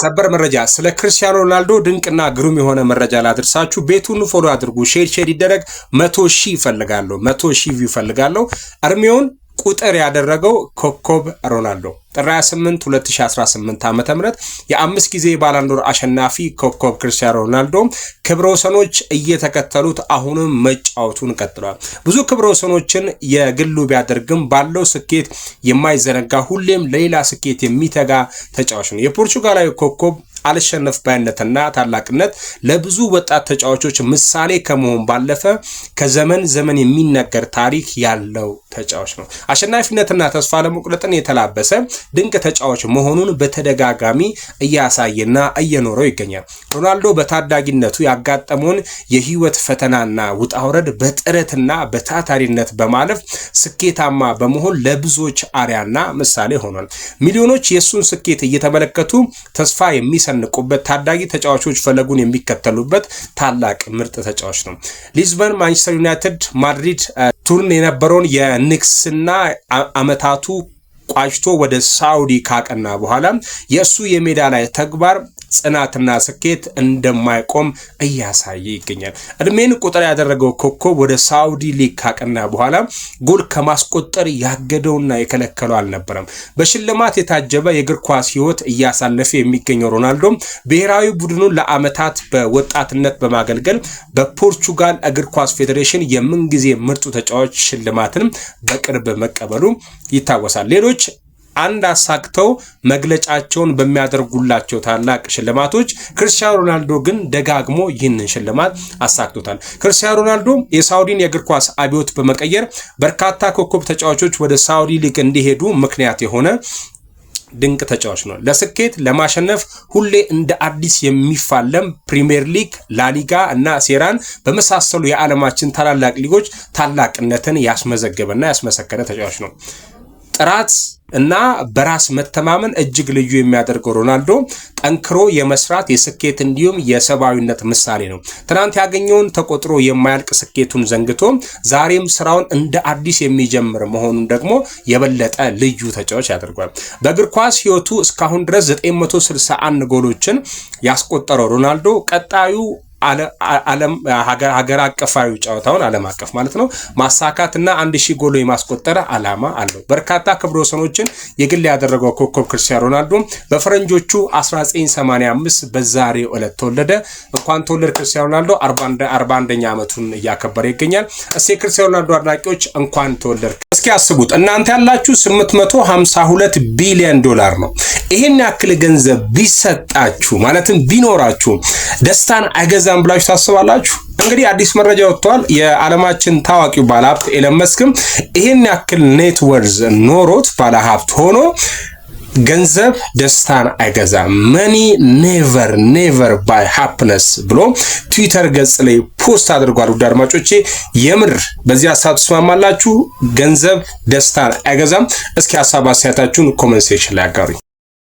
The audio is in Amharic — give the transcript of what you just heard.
ሰበር መረጃ ስለ ክርስቲያኖ ሮናልዶ ድንቅና ግሩም የሆነ መረጃ ላድርሳችሁ። ቤቱን ፎሎ አድርጉ፣ ሼር ይደረግ። 100,000 ይፈልጋለሁ፣ 100,000 ቪው ይፈልጋለሁ። እርሜውን ቁጥር ያደረገው ኮከብ ሮናልዶ ጥር 28 2018 ዓ.ም የ5 ጊዜ ባላንዶር አሸናፊ ኮከብ ክርስቲያኖ ሮናልዶ ክብረ ወሰኖች እየተከተሉት አሁንም መጫወቱን ቀጥሏል። ብዙ ክብረ ወሰኖችን የግሉ ቢያደርግም ባለው ስኬት የማይዘነጋ ሁሌም ለሌላ ስኬት የሚተጋ ተጫዋች ነው። የፖርቹጋላዊ ኮከብ አልሸነፍ ባይነትና ታላቅነት ለብዙ ወጣት ተጫዋቾች ምሳሌ ከመሆን ባለፈ ከዘመን ዘመን የሚነገር ታሪክ ያለው ተጫዋች ነው። አሸናፊነትና ተስፋ ለመቁረጥን የተላበሰ ድንቅ ተጫዋች መሆኑን በተደጋጋሚ እያሳየና እየኖረው ይገኛል። ሮናልዶ በታዳጊነቱ ያጋጠመውን የህይወት ፈተናና ውጣውረድ በጥረትና በታታሪነት በማለፍ ስኬታማ በመሆን ለብዙዎች አርያና ምሳሌ ሆኗል። ሚሊዮኖች የሱን ስኬት እየተመለከቱ ተስፋ የሚሰንቁበት ታዳጊ ተጫዋቾች ፈለጉን የሚከተሉበት ታላቅ ምርጥ ተጫዋች ነው። ሊዝበን፣ ማንቸስተር ዩናይትድ፣ ማድሪድ ቱርን የነበረውን የንክስና አመታቱ ቋጭቶ ወደ ሳውዲ ካቀና በኋላ የሱ የሜዳ ላይ ተግባር ጽናትና ስኬት እንደማይቆም እያሳየ ይገኛል። እድሜን ቁጥር ያደረገው ኮከብ ወደ ሳውዲ ሊግ ካቀና በኋላ ጎል ከማስቆጠር ያገደውና የከለከለው አልነበረም። በሽልማት የታጀበ የእግር ኳስ ህይወት እያሳለፈ የሚገኘው ሮናልዶ ብሔራዊ ቡድኑን ለአመታት በወጣትነት በማገልገል በፖርቹጋል እግር ኳስ ፌዴሬሽን የምንጊዜ ምርጡ ተጫዋች ሽልማትን በቅርብ መቀበሉ ይታወሳል። ሌሎች አንድ አሳክተው መግለጫቸውን በሚያደርጉላቸው ታላቅ ሽልማቶች ክርስቲያኖ ሮናልዶ ግን ደጋግሞ ይህንን ሽልማት አሳክቶታል። ክርስቲያኖ ሮናልዶ የሳውዲን የእግር ኳስ አብዮት በመቀየር በርካታ ኮከብ ተጫዋቾች ወደ ሳውዲ ሊግ እንዲሄዱ ምክንያት የሆነ ድንቅ ተጫዋች ነው። ለስኬት ለማሸነፍ ሁሌ እንደ አዲስ የሚፋለም ፕሪሚየር ሊግ፣ ላሊጋ እና ሴራን በመሳሰሉ የዓለማችን ታላላቅ ሊጎች ታላቅነትን ያስመዘገበና ያስመሰከረ ተጫዋች ነው። ጥራት እና በራስ መተማመን እጅግ ልዩ የሚያደርገው ሮናልዶ ጠንክሮ የመስራት የስኬት እንዲሁም የሰባዊነት ምሳሌ ነው። ትናንት ያገኘውን ተቆጥሮ የማያልቅ ስኬቱን ዘንግቶ ዛሬም ስራውን እንደ አዲስ የሚጀምር መሆኑን ደግሞ የበለጠ ልዩ ተጫዋች ያደርጋል። በእግር ኳስ ህይወቱ እስካሁን ድረስ 961 ጎሎችን ያስቆጠረው ሮናልዶ ቀጣዩ ሀገር አቀፋዊ ጨዋታውን ዓለም አቀፍ ማለት ነው ማሳካትና 1000 ጎል የማስቆጠር አላማ አለው። በርካታ ክብረ ወሰኖችን የግል ያደረገው ኮከብ ክርስቲያኖ ሮናልዶ በፈረንጆቹ 1985 በዛሬው ዕለት ተወለደ። እንኳን ተወለደ ክርስቲያኖ ሮናልዶ 41ኛ ዓመቱን እያከበረ ይገኛል። እስኪ ክርስቲያኖ ሮናልዶ አድናቂዎች እንኳን ተወለደ። እስኪ አስቡት እናንተ ያላችሁ 852 ቢሊዮን ዶላር ነው። ይሄን ያክል ገንዘብ ቢሰጣችሁ ማለትም ቢኖራችሁ ደስታን አይገዛም ብላችሁ ታስባላችሁ? እንግዲህ አዲስ መረጃ ወጥቷል። የዓለማችን ታዋቂው ባለሀብት ኤለን መስክም ይሄን ያክል ኔት ወርዝ ኖሮት ባለሀብት ሆኖ ገንዘብ ደስታን አይገዛም፣ መኒ ኔቨር ባይ ሃፒነስ ብሎ ትዊተር ገጽ ላይ ፖስት አድርጓል። ውድ አድማጮቼ የምር በዚህ ሐሳብ ተስማማላችሁ? ገንዘብ ደስታን አይገዛም? እስኪ ሐሳብ አስተያየታችሁን ኮሜንት ሴክሽን ላይ አጋሩኝ።